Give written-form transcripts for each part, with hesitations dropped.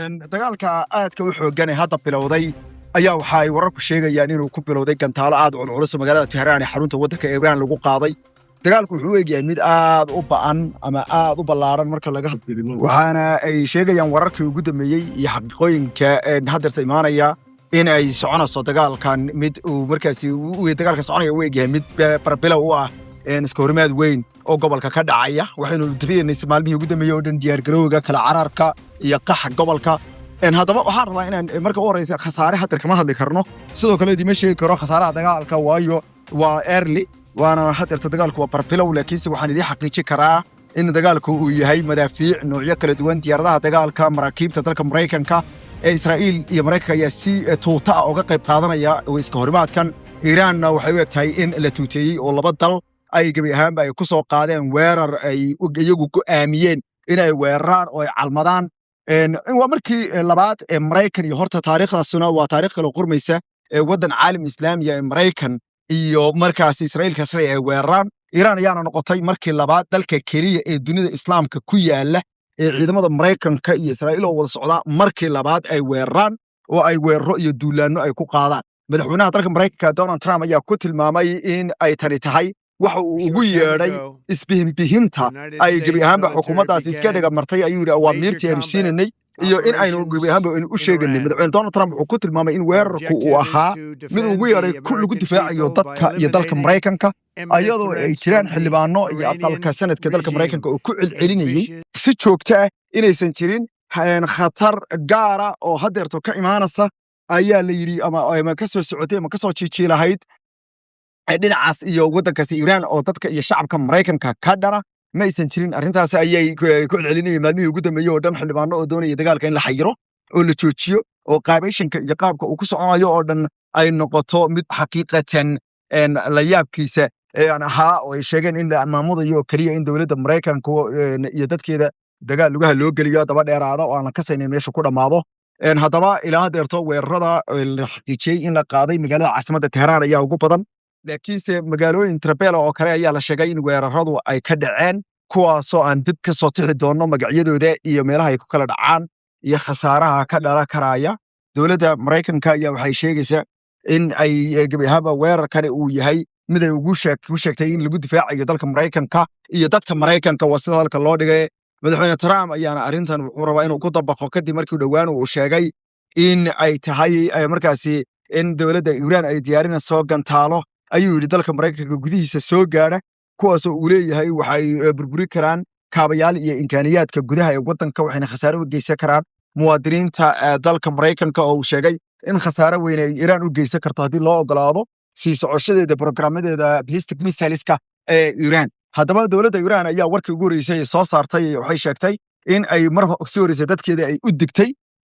dagaalka aadka u xooggan ee hadda bilowday ayaa waxa ay wararku sheegayaan inuu ku bilowday gantaalo aad u culculus oo magaalada Tehran ee xarunta waddanka Iran lagu qaaday. dagaalku wuxuu u egyahay mid aad u ba'an ama aad u ballaaran marka laga hadlayo, waxaana ay sheegayaan wararkii ugu dambeeyey iyo xaqiiqooyinka haddeerta imaanaya in ay soconayso dagaalkan mid uu markaasi dagaalka soconaya u egyahay mid barbilow u ah iska horimaad weyn oo gobolka ka dhacaya. waxaynu dabiyeynay maalmihii ugu dambeeyey oo dhan diyaargarowga kala cararka iyo qaxa gobolka. haddaba waxaan rabaa inaan marka u horeysa khasaare hadda kama hadli karno, sidoo kale idima sheegi karo khasaaraha dagaalka waayo waa early, waana haddeerta dagaalku waa barbilow. laakiinse waxaan idiin xaqiijin karaa in dagaalku uu yahay madaafiic noocyo kala duwan, diyaaradaha dagaalka, maraakiibta dalka Maraykanka ee Israa'iil iyo Maraykanka ayaa si tuuta ah uga qayb qaadanaya iska horimaadkan. Iiraanna waxay u egtahay in la tuuteeyey oo laba dal ay gebi ahaanba ay ku soo qaadeen weerar ay iyagu go'aamiyeen inay weeraraan oo ay calmadaan. waa markii labaad ee Maraykan iyo horta taariikhdaasuna waa taariikh kale qurmaysa ee waddan caalam islaamiya ee Maraykan iyo markaas Israa'iil kasray ay weeraraan. Iiraan ayaana noqotay markii labaad dalka keliya ee dunida islaamka ku yaala ee ciidamada Maraykanka iyo Israa'iil oo wada socda markii labaad ay weeraraan oo ay weeraro iyo duulaanno ay ku qaadaan. madaxweynaha dalka Maraykanka Donald Trump ayaa ku tilmaamay in ay tani tahay waxa uu ugu yeedhay isbihinbihinta ay gebi ahaanba xukuumaddaasi iska dhiga martay. ayuu yidhi awaamiirtii aynu siinanay iyo in aynu gebi ahaanba u sheeganay. madaxweyne Donald Trump wuxuu ku tilmaamay in weerarku uu ahaa mid ugu yeedhay ku lagu difaacayo dadka iyo dalka Maraykanka, ayadoo ay jiraan xildhibaano iyo aqalka sanadka dalka Maraykanka oo ku celcelinayay si joogto ah inaysan jirin khatar gaara oo haddeerto ka imaanaysa ayaa la yidhi ama ka soo socotay ama ka soo jiijiilahayd dhinacaas iyo waddankaasi Iiraan oo dadka iyo shacabka Maraykanka ka dhara ma aysan jirin. arrintaas ayay ku celcelinayeen maalmihii ugu dambeeyey oo dhan xildhibaano oo doonaya dagaalka in la xayiro oo la joojiyo oo qaabayshanka iyo qaabka uu ku soconayo oo dhan ay noqoto mid xaqiiqatan la yaabkiisa ahaa oo ay sheegeen in la maamudayo keliya in dowladda Maraykanka iyo dadkeeda dagaal lugaha loo geliyo daba dheeraada oo aan la kasaynin meesha ku dhammaado. haddaba ilaa haddeerto weerarada la xaqiijiyey in la qaaday magaalada caasimadda Tehran ayaa ugu badan, laakiinse magaalooyin Trabela oo kale ayaa la sheegay in weeraradu ay ka dhaceen, kuwaasoo aan dib ka soo tixi doonno magacyadooda iyo meelaha ay ku kala dhacaan iyo khasaaraha ka dhala karaya. dowladda Maraykanka ayaa waxay sheegaysaa in ay gebi ahaanba weerarkani uu yahay mid ay ugu sheegtay in lagu difaacayo dalka Maraykanka iyo dadka Maraykanka, waa sida halka loo dhigay. madaxweyne Trump ayaana arrintan wuxuu rabaa inuu ku dabaqo kadib markii dhowaan uu sheegay in ay tahay markaasi in dowladda Iiraan ay diyaarinayso gantaalo ayuu yidhi dalka Maraykanka gudihiisa soo gaadha, kuwaasoo uu leeyahay waxay burburi karaan kaabayaal iyo imkaaniyaadka gudaha ee waddanka, waxayna khasaare u geysan karaan muwaadiniinta dalka Maraykanka, oo uu sheegay in khasaare weyn ay Iiraan u geysan karto haddii loo ogolaado sii socoshadeeda programmadeeda ballistic missileska ee Iiraan. haddaba dowladda Iiraan ayaa warkii ugu horeysay soo saartay waxay sheegtay in ay mar sii horeysay dadkeeda ay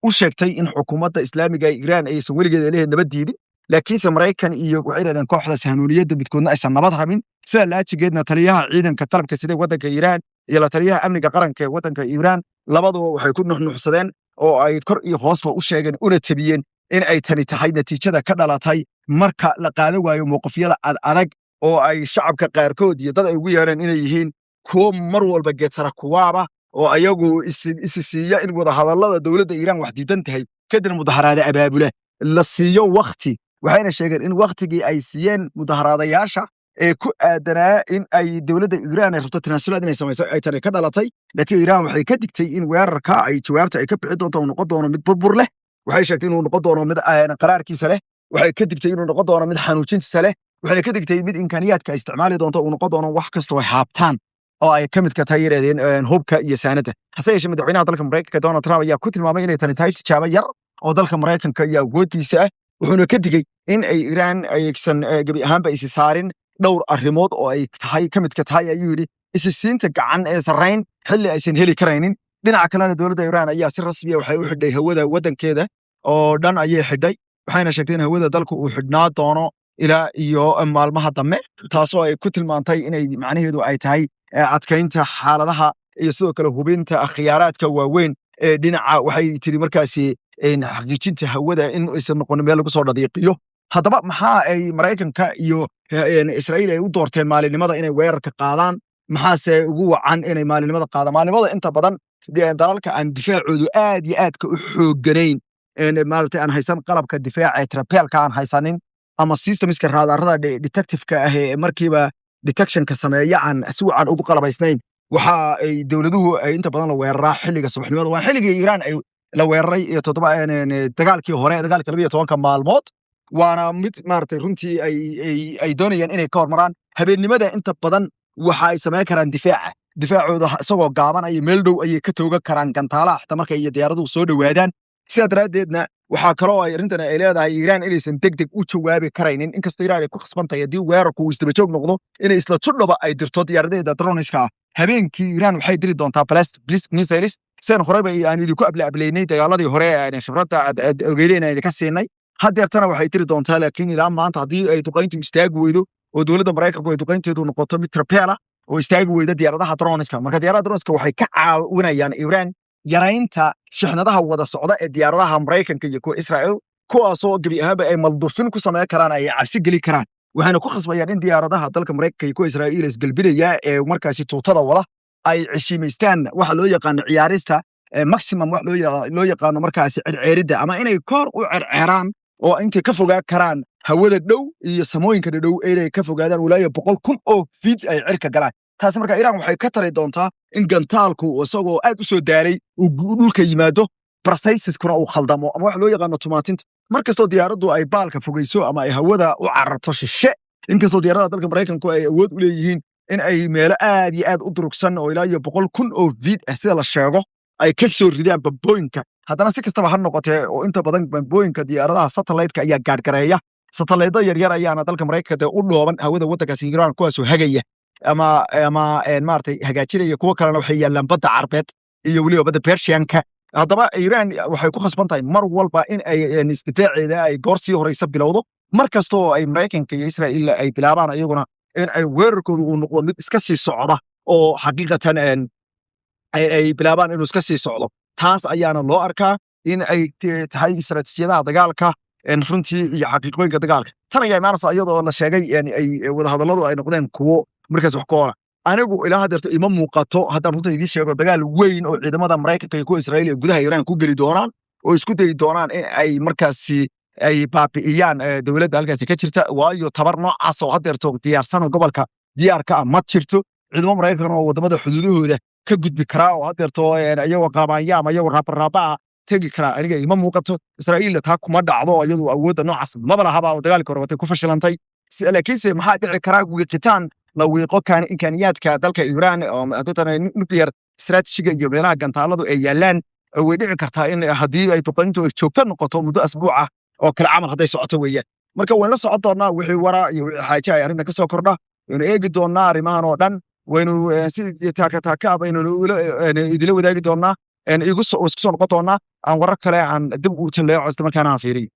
u sheegtay in xukuumadda islaamiga ee Iiraan aysan weligeeda leeyahay nabad diidin, laakiinse Maraykan iyo waxay yidhahdeen kooxda sahnuuniyadda midkoodna aysan nabad rabin. sida laajigeedna taliyaha ciidanka talabka sida waddanka Iiraan iyo la taliyaha amniga qaranka ee waddanka Iiraan labaduba waxay ku nuxnuxsadeen oo ay kor iyo hoosba u sheegeen una tabiyeen in ay tani tahay natiijada ka dhalatay marka la qaadan waayo mowqifyada adag oo ay shacabka qaarkood iyo dad ay ugu yeedheen inay yihiin kuwo mar walba geedsara kuwaaba oo ayagu isi siiya in wadahadallada dowladda Iiraan wax diidan tahay kadibna mudaharaada abaabula la siiyo waqti. waxayna sheegeen in waqtigii ay siiyeen mudaharaadayaasha ee ku aadanaa in ay dowladda Iiraan ay rabto tanaasulaad inay samayso ay tani ka dhalatay, laakiin Iiraan waxay ka digtay in weerarka ay jawaabta ay ka bixi doonto uu noqon doono mid burbur leh. waxay sheegtay inuu noqon doono mid qaraarkiisa leh, waxay ka digtay inuu noqon doono mid xanuujintiisa leh, waxayna ka digtay mid imkaaniyaadka ay isticmaali doonto uu noqon doono wax kastoo ay haabtaan oo ay ka mid ka tahay yiraahdeen hubka iyo saanada. hase yeeshee madaxweynaha dalka Maraykanka Donald Trump ayaa ku tilmaamay inay tani tahay tijaabo yar oo dalka Maraykanka iyo awooddiisa ah, wuxuuna ka digay in ay Iiraan aysan gebi ahaanba isi saarin dhowr arrimood oo ay tahay ka midka tahay ayuu yidhi isi siinta gacan ee sarrayn xilli aysan heli karaynin. dhinaca kalena dowladda Iiraan ayaa si rasmi ah waxay u xidhay hawada waddankeeda oo dhan ayay xidhay, waxayna sheegtay in hawada dalku uu xidhnaa doono ilaa iyo maalmaha dambe, taasoo ay ku tilmaantay inay macnaheedu ay tahay adkaynta xaaladaha iyo sidoo kale hubinta khiyaaraadka waaweyn ee dhinaca waxay tiri markaasi xaqiijinta hawada in aysan noqon meel lagu soo dhadiiqiyo. haddaba maxaa ay Maraykanka iyo Israa'iil ay u doorteen maalinimada inay weerarka qaadaan maxaase ugu wacan inay maalinimada qaadaan maalinimada inta badan dalalka aan difaacoodu aad iyo aadka u xooganayn maaragtay aan haysan qalabka difaaca ee trapeelka aan haysanin ama systemska raadarada detectiveka ah ee markiiba detectionka sameeya aan si wacan ugu qalabaysnayn waxa ay dowladuhu ay inta badan la weeraraa xilliga subaxnimada waa xilligii Iiraan ay la weeraray dagaalkii hore dagaalkii 12 maalmood waana mid maaragtay runtii ay doonayaan inay ka hormaraan habeennimada inta badan waxa ay sameyn karaan difaacooda isagoo gaaban ay meel dhow ay ka tooga karaan gantaalaha xataa markay diyaaraduhu soo dhawaadaan sidaa daraadeedna waxaa kaloo ay arrintan ay leedahay Iiraan inaysan degdeg u jawaabi karaynin inkastoo Iiraan ay ku khasbantahay haddii weerarku uu isdaba joog noqdo inay isla judhaba ay dirto diyaaradaheeda droniska habeenkii Iiraan waxay diri doontaa ballistic missiles seen horeba aan idinku ableynay dagaaladii hore ee khibradda ogeydeen ay ka siinay haddeertana waxay diri doontaa laakiin ilaa maanta haddii ay duqayntu istaagi weydo oo dowladda Mareykanku ay duqaynteedu noqoto mid trapeela oo istaagi weyda diyaaradaha droniska marka diyaaradaha droniska waxay ka caawinayaan Iiraan yaraynta shixnadaha wada socda ee diyaaradaha Mareykanka iyo kuwa Israa'iil kuwaasoo gabi ahaanba ay maldufin ku sameyn karaan ay cabsi geli karaan waxayna ku khasbayaan in diyaaradaha dalka Mareykanka iyo kuwa Israa'iil isgalbinaya ee markaasi tuutada wada ay cishiimaystaan waxa loo yaqaan ciyaarista maximum wax loo yaqaan markaasi circeeridda ama inay koor u circeeraan oo intay ka fogaa karaan hawada dhow iyo samooyinka dhow inay ka fogaadaan walaayo 100,000 oo feet ay cirka galaan taasi marka Iiraan waxay ka tari doontaa in gantaalku isagoo aad u soo daaray uu dhulka yimaado processkuna uu khaldamo ama wax loo yaqaan tumaatinta markastoo diyaaraddu ay baalka fogeyso ama ay hawada u cararto shishe inkastoo diyaaradaha dalka Mareykanku ay awood u leeyihiin in ay meelo aad iyo aad u durugsan oo ilaa iyo 100,000 oo feet sida la sheego ay ka soo ridaan bambooyinka haddana si kastaba ha noqotee oo inta badan bambooyinka diyaaradaha satellite-ka ayaa gaadhgareeya satellite yar ayaana dalka Mareykanka u dhooban hawada waddankaas Iiraan kuwaasoo hagaya ama maartay hagaajinaya kuwa kalena waxay yaalaan badda Carbeed iyo waliba badda Persianka haddaba Iiraan waxay ku khasban tahay mar walba in ay isdifaaceeda ay goor sii horeysa bilowdo mar kasta oo ay Mareykanka iyo Israa'iil ay bilaabaan ayaguna in ay weerarkoodu uu noqdo mid iska sii socda oo xaqiiqatan ay bilaabaan inuu iska sii socdo taas ayaana loo arkaa in ay tahay istaraatiijiyadaha dagaalka runtii iyo xaqiiqooyinka dagaalka tan ayaa imaanaysa iyadoo la sheegay ay wada hadalladu ay noqdeen kuwo markaas wax ku oora anigu ilaa haddeerto ima muuqato haddaan runta idiin sheego dagaal weyn oo ciidamada Mareykanka iyo kuwa Israa'iil ee gudaha Iiraan ku geli doonaan oo isku dayi doonaan in ay markaasi ay baabi'iyaan dowladda halkaasi ka jirta waayo tabar noocaas oo haddeerto diyaarsan gobolka diyaarka ah ma jirto ciidamada Mareykanka oo wadamada xuduudahooda ka gudbi karaa oo haddeerto iyagoo qaabaanya ama iyagoo raaba tegi karaa aniga ima muuqato Israa'iil taa kuma dhacdo iyadu awoodda noocaas maba lahaba oo dagaalka hore watay ku fashilantay laakiinse maxaa dhici karaa wiiqitaan la wiiqo imkaaniyaadka dalka Iiraan oo hadda nuclear strategy iyo meelaha gantaaladu ay yaalaan way dhici kartaa in haddii ay duqayntu joogto noqoto muddo asbuuca oo kala camal hadday socoto weeyaan marka waan la socon doonaa wixii wara iyo wixii xaaje ay arrinta ka soo kordha waynu eegi doonaa arrimahan oo dhan waynu si taaka baynu idila wadaagi doonaa isku soo noqon doonaa aan warar kale aan dib u jaleeco isla markaana aan fiiriyo